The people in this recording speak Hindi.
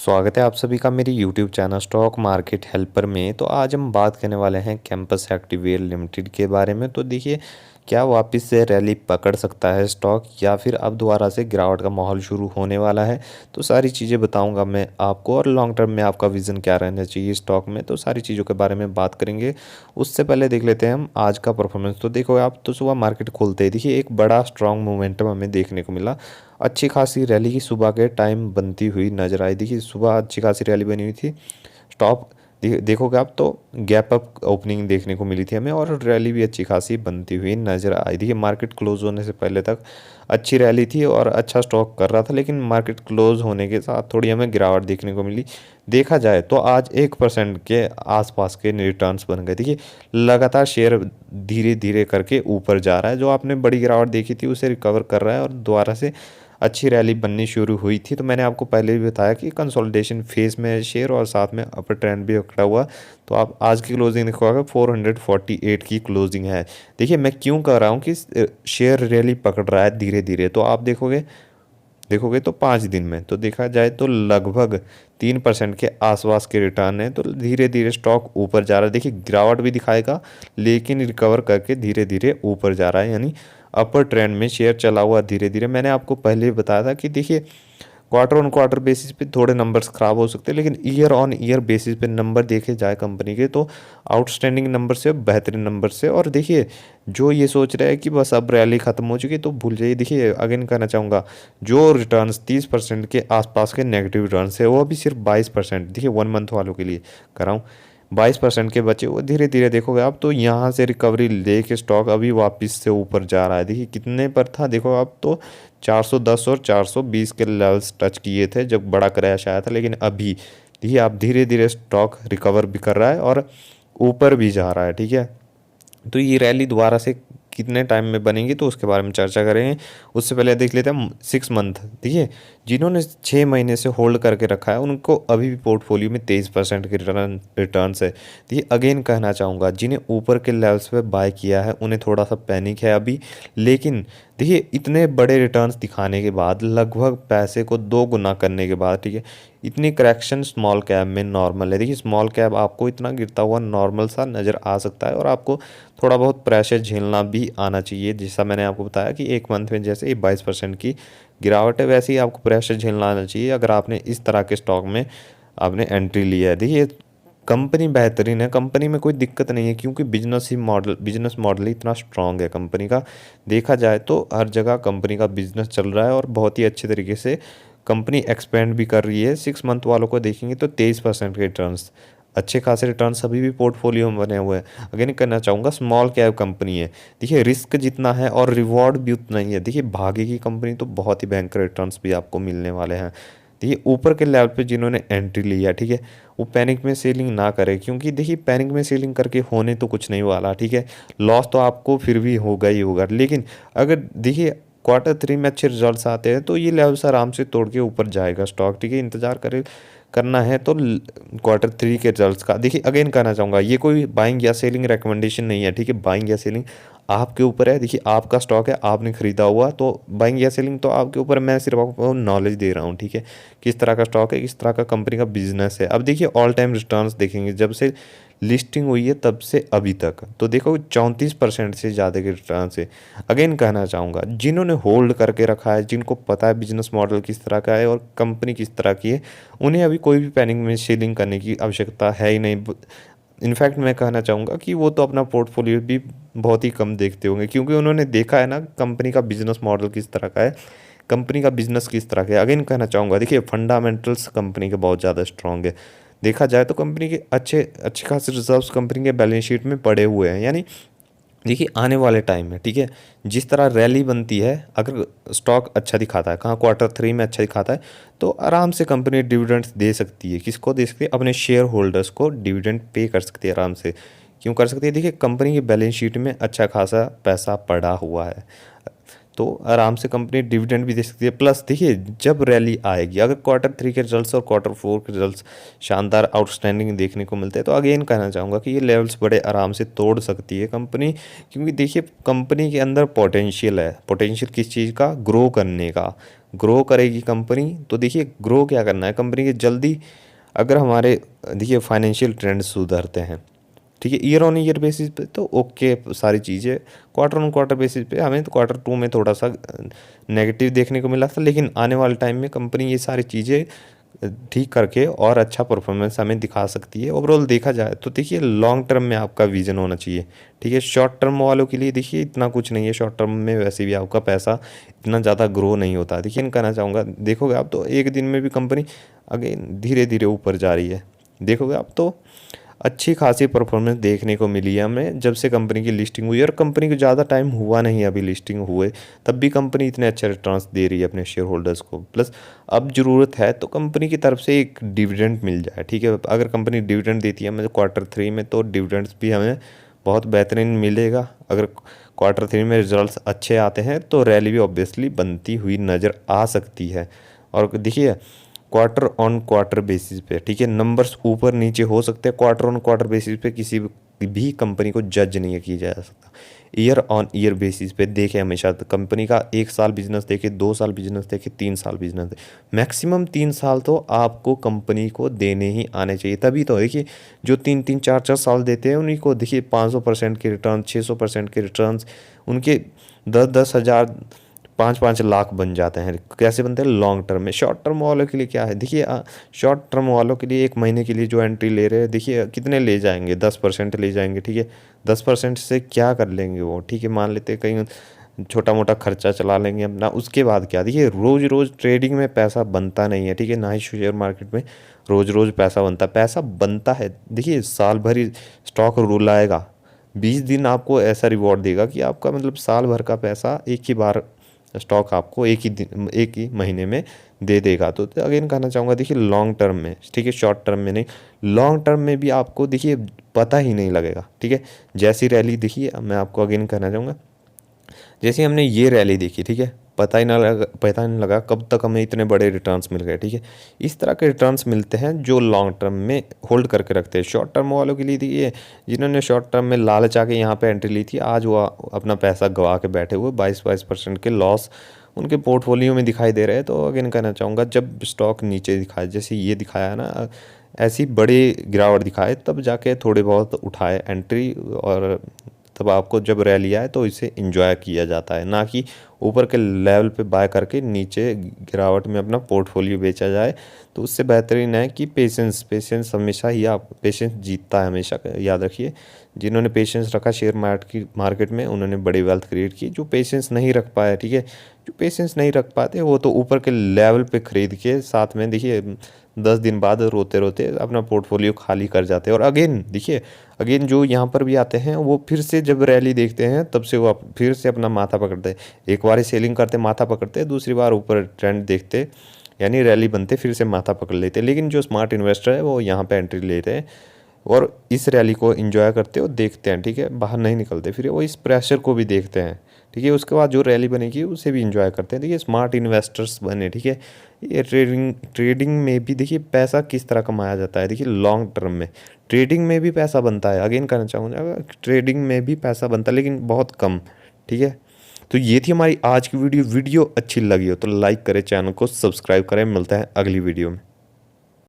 स्वागत है आप सभी का मेरी YouTube channel stock market helper में। तो आज हम बात करने वाले हैं कैंपस एक्टिवेयर लिमिटेड के बारे में। तो देखिए, क्या वापस से रैली पकड़ सकता है स्टॉक या फिर अब दोबारा से गिरावट का माहौल शुरू होने वाला है। तो सारी चीज़ें बताऊंगा मैं आपको, और लॉन्ग टर्म में आपका विज़न क्या रहना चाहिए स्टॉक में, तो सारी चीज़ों के बारे में बात करेंगे। उससे पहले देख लेते हैं हम आज का परफॉर्मेंस। तो देखो आप, तो सुबह मार्केट खोलते ही देखिए एक बड़ा स्ट्रॉन्ग मोमेंटम हमें देखने को मिला। अच्छी खासी रैली की सुबह के टाइम बनती हुई नजर आई। देखिए सुबह अच्छी खासी रैली बनी हुई थी। स्टॉप देखोगे आप तो गैप अप ओपनिंग देखने को मिली थी हमें, और रैली भी अच्छी खासी बनती हुई नजर आई। देखिए मार्केट क्लोज होने से पहले तक अच्छी रैली थी और अच्छा स्टॉक कर रहा था, लेकिन मार्केट क्लोज होने के साथ थोड़ी हमें गिरावट देखने को मिली। देखा जाए तो आज 1% के आसपास के रिटर्न्स बन गए। देखिए लगातार शेयर धीरे धीरे करके ऊपर जा रहा है। जो आपने बड़ी गिरावट देखी थी उसे रिकवर कर रहा है और दोबारा से अच्छी रैली बननी शुरू हुई थी। तो मैंने आपको पहले भी बताया कि कंसोलिडेशन फेज में है शेयर, और साथ में अपर ट्रेंड भी खड़ा हुआ। तो आप आज की क्लोजिंग देखोगे 448 की क्लोजिंग है। देखिए मैं क्यों कह रहा हूँ कि शेयर रैली पकड़ रहा है धीरे धीरे। तो आप देखोगे देखोगे तो 5 दिन में तो देखा जाए तो लगभग 3% के आसपास के रिटर्न है। तो धीरे धीरे स्टॉक ऊपर जा रहा है। देखिए गिरावट भी दिखाएगा, लेकिन रिकवर करके धीरे धीरे ऊपर जा रहा है, यानी अपर ट्रेंड में शेयर चला हुआ धीरे धीरे। मैंने आपको पहले ही बताया था कि देखिए क्वार्टर ऑन क्वार्टर बेसिस पे थोड़े नंबर्स खराब हो सकते हैं, लेकिन ईयर ऑन ईयर बेसिस पे नंबर देखे जाए कंपनी के तो आउटस्टैंडिंग नंबर से, बेहतरीन नंबर से। और देखिए जो ये सोच रहा है कि बस अब रैली खत्म हो चुकी तो भूल जाइए। देखिए अगेन कहना चाहूँगा, जो रिटर्न्स 30% के आसपास के नेगेटिव रिटर्न्स है वो अभी सिर्फ 22%, देखिए 1 मंथ वालों के लिए कर रहा हूँ, 22% के बचे। वो धीरे धीरे देखोगे आप तो यहाँ से रिकवरी लेके स्टॉक अभी वापस से ऊपर जा रहा है। देखिए कितने पर था, देखो आप तो 410 और 420 के लेवल्स टच किए थे जब बड़ा क्रैश आया था, लेकिन अभी देखिए आप धीरे धीरे स्टॉक रिकवर भी कर रहा है और ऊपर भी जा रहा है। ठीक है, तो ये रैली दोबारा से कितने टाइम में बनेगी तो उसके बारे में चर्चा करेंगे। उससे पहले देख लेते हैं 6 मंथ। देखिए जिन्होंने 6 महीने से होल्ड करके रखा है उनको अभी भी पोर्टफोलियो में 23% के रिटर्न है। देखिए अगेन कहना चाहूँगा, जिन्हें ऊपर के लेवल्स पे बाय किया है उन्हें थोड़ा सा पैनिक है अभी, लेकिन देखिए इतने बड़े रिटर्न्स दिखाने के बाद, लगभग पैसे को 2 गुना करने के बाद, ठीक है, इतनी करेक्शन स्मॉल कैप में नॉर्मल है। देखिए स्मॉल कैप आपको इतना गिरता हुआ नॉर्मल सा नज़र आ सकता है, और आपको थोड़ा बहुत प्रेशर झेलना भी आना चाहिए। जैसा मैंने आपको बताया कि 1 मंथ में जैसे 22% की गिरावट है, वैसे ही आपको प्रेशर झेलना आना चाहिए अगर आपने इस तरह के स्टॉक में आपने एंट्री लिया है। देखिए कंपनी बेहतरीन है, कंपनी में कोई दिक्कत नहीं है, क्योंकि बिजनेस मॉडल ही इतना स्ट्रांग है कंपनी का। देखा जाए तो हर जगह कंपनी का बिजनेस चल रहा है और बहुत ही अच्छे तरीके से कंपनी एक्सपेंड भी कर रही है। 6 मंथ वालों को देखेंगे तो 23% के रिटर्न्स, अच्छे खासे रिटर्न्स अभी भी पोर्टफोलियो में बने हुए हैं। अगेन कहना चाहूँगा, स्मॉल कैप कंपनी है। देखिए रिस्क जितना है और रिवॉर्ड भी उतना ही है। देखिए भागेगी कंपनी तो बहुत ही भयंकर रिटर्न्स भी आपको मिलने वाले हैं। देखिए ऊपर के लेवल पे जिन्होंने एंट्री लिया, ठीक है, वो पैनिक में सेलिंग ना करे, क्योंकि देखिए पैनिक में सेलिंग करके होने तो कुछ नहीं वाला। ठीक है, लॉस तो आपको फिर भी होगा ही होगा, लेकिन अगर देखिए Q3 में अच्छे रिजल्ट्स आते हैं तो ये लेवल्स आराम से तोड़ के ऊपर जाएगा स्टॉक। ठीक है, इंतजार करे करना है तो Q3 के रिजल्ट्स का। देखिए अगेन कहना चाहूँगा, ये कोई बाइंग या सेलिंग रिकमेंडेशन नहीं है। ठीक है, बाइंग या सेलिंग आपके ऊपर है। देखिए आपका स्टॉक है, आपने खरीदा हुआ, तो बाइंग या सेलिंग तो आपके ऊपर है। मैं सिर्फ आपको नॉलेज दे रहा हूँ। ठीक है, किस तरह का स्टॉक है, किस तरह का कंपनी का बिजनेस है। अब देखिए ऑल टाइम रिटर्न्स देखेंगे जब से लिस्टिंग हुई है तब से अभी तक, तो देखो 34% से ज़्यादा के रिटर्न है। अगेन कहना चाहूँगा, जिन्होंने होल्ड करके रखा है, जिनको पता है बिजनेस मॉडल किस तरह का है और कंपनी किस तरह की है, उन्हें अभी कोई भी पैनिक में सेलिंग करने की आवश्यकता है ही नहीं। इनफैक्ट मैं कहना चाहूँगा कि वो तो अपना पोर्टफोलियो भी बहुत ही कम देखते होंगे, क्योंकि उन्होंने देखा है ना कंपनी का बिजनेस मॉडल किस तरह का है, कंपनी का बिजनेस किस तरह का है। अगेन कहना चाहूँगा, देखिए फंडामेंटल्स कंपनी के बहुत ज़्यादा स्ट्रांग है। देखा जाए तो कंपनी के अच्छे अच्छे खासे रिजर्व्स कंपनी के बैलेंस शीट में पड़े हुए हैं। यानी देखिए आने वाले टाइम में, ठीक है, जिस तरह रैली बनती है, अगर स्टॉक अच्छा दिखाता है, कहाँ Q3 में अच्छा दिखाता है, तो आराम से कंपनी डिविडेंड्स दे सकती है। किसको दे सकती है? अपने शेयर होल्डर्स को डिविडेंड पे कर सकती है आराम से। क्यों कर सकती है? देखिए कंपनी की बैलेंस शीट में अच्छा खासा पैसा पड़ा हुआ है, तो आराम से कंपनी डिविडेंड भी दे सकती है। प्लस देखिए जब रैली आएगी, अगर Q3 के रिजल्ट्स और Q4 के रिजल्ट्स शानदार आउटस्टैंडिंग देखने को मिलते हैं, तो अगेन कहना चाहूँगा कि ये लेवल्स बड़े आराम से तोड़ सकती है कंपनी। क्योंकि देखिए कंपनी के अंदर पोटेंशियल है। पोटेंशियल किस चीज़ का? ग्रो करने का। ग्रो करेगी कंपनी तो देखिए ग्रो क्या करना है कंपनी के जल्दी, अगर हमारे देखिए फाइनेंशियल ट्रेंड सुधरते हैं, ठीक है, ईयर ऑन ईयर बेसिस पे तो ओके सारी चीज़ें, क्वार्टर ऑन क्वार्टर बेसिस पे हमें तो क्वार्टर टू में थोड़ा सा नेगेटिव देखने को मिला था, लेकिन आने वाले टाइम में कंपनी ये सारी चीज़ें ठीक करके और अच्छा परफॉर्मेंस हमें दिखा सकती है। ओवरऑल देखा जाए तो देखिए लॉन्ग टर्म में आपका विजन होना चाहिए, ठीक है। शॉर्ट टर्म वालों के लिए देखिए इतना कुछ नहीं है, शॉर्ट टर्म में वैसे भी आपका पैसा इतना ज़्यादा ग्रो नहीं होता। देखिए कहना चाहूँगा, देखोगे आप तो एक दिन में भी कंपनी अगेन धीरे धीरे ऊपर जा रही है, देखोगे आप तो अच्छी खासी परफॉर्मेंस देखने को मिली है हमें जब से कंपनी की लिस्टिंग हुई। और कंपनी को ज़्यादा टाइम हुआ नहीं अभी लिस्टिंग हुए, तब भी कंपनी इतने अच्छे रिटर्न्स दे रही है अपने शेयर होल्डर्स को। प्लस अब ज़रूरत है तो कंपनी की तरफ से एक डिविडेंड मिल जाए, ठीक है। अगर कंपनी डिविडेंड देती है हमें क्वार्टर थ्री में तो डिविडेंड्स भी हमें बहुत बेहतरीन मिलेगा। अगर क्वार्टर थ्री में रिजल्ट्स अच्छे आते हैं तो रैली भी ऑब्वियसली बनती हुई नज़र आ सकती है। और देखिए क्वार्टर ऑन क्वार्टर बेसिस पे, ठीक है, नंबर्स ऊपर नीचे हो सकते हैं, क्वार्टर ऑन क्वार्टर बेसिस पे किसी भी कंपनी को जज नहीं किया जा सकता। ईयर ऑन ईयर बेसिस पे देखे हमेशा, तो कंपनी का 1 साल बिजनेस देखे, 2 साल बिजनेस देखे, 3 साल बिजनेस देखे, मैक्सिमम 3 साल तो आपको कंपनी को देने ही आने चाहिए। तभी तो देखिए जो 3-3 4-4 साल देते हैं उन्हीं को देखिए 500% के रिटर्न, 600% के रिटर्न, उनके 10-10 हज़ार 5-5 लाख बन जाते हैं। कैसे बनते हैं? लॉन्ग टर्म में। शॉर्ट टर्म वालों के लिए क्या है देखिए, शॉर्ट टर्म वालों के लिए 1 महीने के लिए जो एंट्री ले रहे हैं देखिए कितने ले जाएंगे, 10% ले जाएंगे, ठीक है। 10% से क्या कर लेंगे वो, ठीक है, मान लेते हैं कहीं छोटा मोटा खर्चा चला लेंगे अपना, उसके बाद क्या। देखिए रोज़ रोज़ ट्रेडिंग में पैसा बनता नहीं है, ठीक है, ना ही शेयर मार्केट में रोज़ रोज़ पैसा बनता है। पैसा बनता है देखिए साल भर ही स्टॉक रूल आएगा, 20 दिन आपको ऐसा रिवॉर्ड देगा कि आपका मतलब साल भर का पैसा एक ही बार स्टॉक आपको एक ही महीने में दे देगा। तो अगेन कहना चाहूँगा देखिए लॉन्ग टर्म में, ठीक है, शॉर्ट टर्म में नहीं, लॉन्ग टर्म में भी आपको देखिए पता ही नहीं लगेगा, ठीक है। जैसी रैली देखिए, मैं आपको अगेन कहना चाहूँगा, जैसे हमने ये रैली देखी, ठीक है, पता ही नहीं लगा कब तक हमें इतने बड़े रिटर्न्स मिल गए, ठीक है। इस तरह के रिटर्न्स मिलते हैं जो लॉन्ग टर्म में होल्ड करके रखते हैं। शॉर्ट टर्म वालों के लिए देखिए, जिन्होंने शॉर्ट टर्म में लालच आके यहाँ पे एंट्री ली थी, आज वो अपना पैसा गंवा के बैठे हुए, 22% के लॉस उनके पोर्टफोलियो में दिखाई दे रहे हैं। तो अगेन कहना चाहूँगा, जब स्टॉक नीचे दिखाए, जैसे ये दिखाया है ना, ऐसी बड़ी गिरावट दिखाए, तब जाके थोड़े बहुत उठाए एंट्री, और तब आपको जब रैली आए तो इसे इंजॉय किया जाता है, ना कि ऊपर के लेवल पे बाय करके नीचे गिरावट में अपना पोर्टफोलियो बेचा जाए। तो उससे बेहतरीन है कि पेशेंस हमेशा ही, आप पेशेंस जीतता है हमेशा, याद रखिए। जिन्होंने पेशेंस रखा शेयर मार्केट में, उन्होंने बड़ी वेल्थ क्रिएट की। जो पेशेंस नहीं रख पाए, ठीक है, जो पेशेंस नहीं रख पाते वो तो ऊपर के लेवल पे खरीद के साथ में देखिए 10 दिन बाद रोते रोते अपना पोर्टफोलियो खाली कर जाते हैं। और अगेन देखिए, अगेन जो यहाँ पर भी आते हैं वो फिर से जब रैली देखते हैं तब से वो फिर से अपना माथा पकड़ते हैं। एक बार सेलिंग करते माथा पकड़ते, दूसरी बार ऊपर ट्रेंड देखते यानी रैली बनते फिर से माथा पकड़ लेते। लेकिन जो स्मार्ट इन्वेस्टर है वो यहाँ पे एंट्री लेते हैं और इस रैली को एंजॉय करते और देखते हैं, ठीक है, बाहर नहीं निकलते, फिर वो इस प्रेशर को भी देखते हैं, ठीक है। उसके बाद जो रैली बनेगी उसे भी एंजॉय करते हैं। देखिए स्मार्ट इन्वेस्टर्स बने, ठीक है। ये ट्रेडिंग में भी देखिए पैसा किस तरह कमाया जाता है। देखिए लॉन्ग टर्म में ट्रेडिंग में भी पैसा बनता है, अगेन कहना चाहूँगा ट्रेडिंग में भी पैसा बनता है लेकिन बहुत कम, ठीक है। तो ये थी हमारी आज की वीडियो अच्छी लगी हो तो लाइक करें, चैनल को सब्सक्राइब करें। मिलता है अगली वीडियो में।